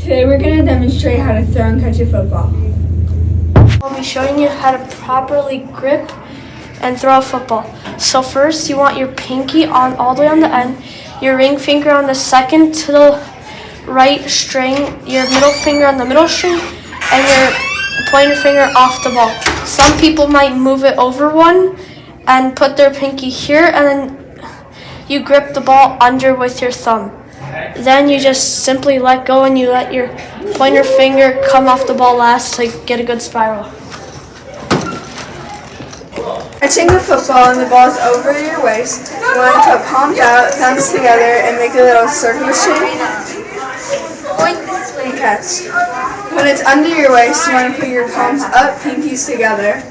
Today we're going to demonstrate how to throw and catch a football. I'll be showing you how to properly grip and throw a football. So first you want your pinky on all the way on the end, your ring finger on the second to the right string, your middle finger on the middle string, and your pointer finger off the ball. Some people might move it over one and put their pinky here, and then you grip the ball under with your thumb. Then you just simply let go and you let your pointer finger come off the ball last to get a good spiral. Catching the football and the ball is over your waist, you want to put palms out, thumbs together, and make a little circle shape. And catch. When it's under your waist, you want to put your palms up, pinkies together.